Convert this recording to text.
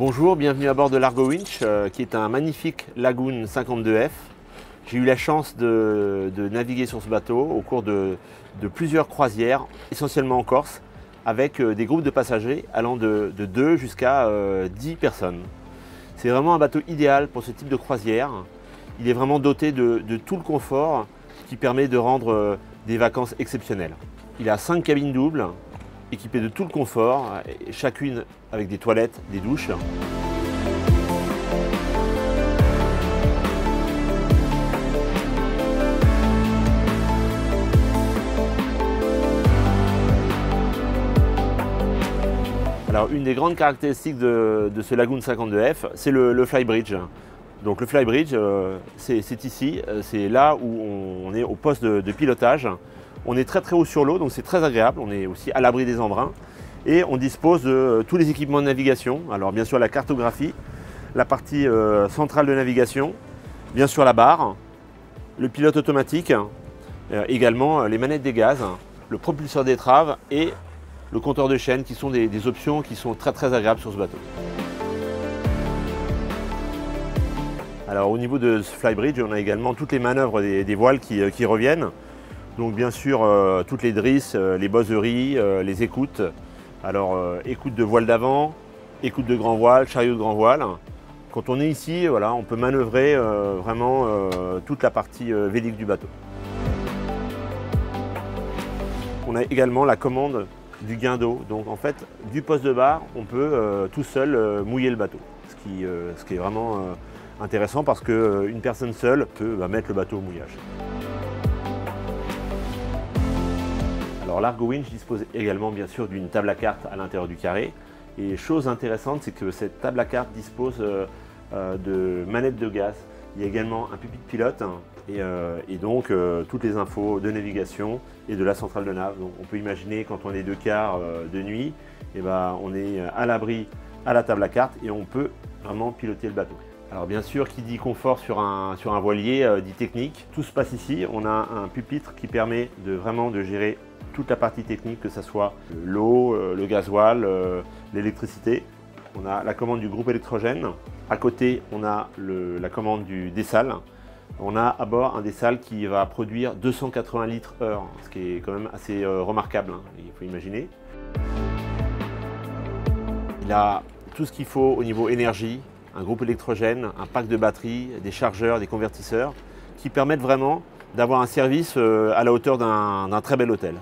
Bonjour, bienvenue à bord de l'Argo Winch, qui est un magnifique Lagoon 52F. J'ai eu la chance de naviguer sur ce bateau au cours de plusieurs croisières, essentiellement en Corse, avec des groupes de passagers allant de 2 jusqu'à 10 personnes. C'est vraiment un bateau idéal pour ce type de croisière. Il est vraiment doté de tout le confort qui permet de rendre des vacances exceptionnelles. Il a 5 cabines doubles, équipées de tout le confort, chacune avec des toilettes, des douches. Alors, une des grandes caractéristiques de ce Lagoon 52F, c'est le flybridge. Donc le flybridge, c'est ici, c'est là où on est au poste de pilotage. On est très haut sur l'eau, donc c'est très agréable. On est aussi à l'abri des embruns. Et on dispose de tous les équipements de navigation. Alors bien sûr la cartographie, la partie centrale de navigation, bien sûr la barre, le pilote automatique, également les manettes des gaz, le propulseur d'étrave et le compteur de chaîne qui sont des options qui sont très agréables sur ce bateau. Alors au niveau de ce flybridge, on a également toutes les manœuvres des voiles qui reviennent. Donc bien sûr toutes les drisses, les bosseries, les écoutes. Alors écoute de voile d'avant, écoute de grand voile, chariot de grand voile. Quand on est ici, voilà, on peut manœuvrer vraiment toute la partie vélique du bateau. On a également la commande du gain d'eau. Donc en fait, du poste de bar, on peut tout seul mouiller le bateau. Ce qui est vraiment intéressant parce qu'une personne seule peut mettre le bateau au mouillage. Alors l'Argo Winch dispose également bien sûr d'une table à cartes à l'intérieur du carré. Et chose intéressante, c'est que cette table à cartes dispose de manettes de gaz. Il y a également un pupitre pilote et donc toutes les infos de navigation et de la centrale de nav. Donc, on peut imaginer quand on est 2 quarts de nuit, on est à l'abri à la table à cartes et on peut vraiment piloter le bateau. Alors bien sûr, qui dit confort sur un voilier dit technique. Tout se passe ici. On a un pupitre qui permet vraiment de gérer toute la partie technique, que ce soit l'eau, le gasoil, l'électricité. On a la commande du groupe électrogène. À côté, on a la commande du dessal. On a à bord un dessal qui va produire 280 litres heure, ce qui est quand même assez remarquable, hein, il faut imaginer. Il a tout ce qu'il faut au niveau énergie, un groupe électrogène, un pack de batterie, des chargeurs, des convertisseurs, qui permettent vraiment d'avoir un service à la hauteur d'un très bel hôtel.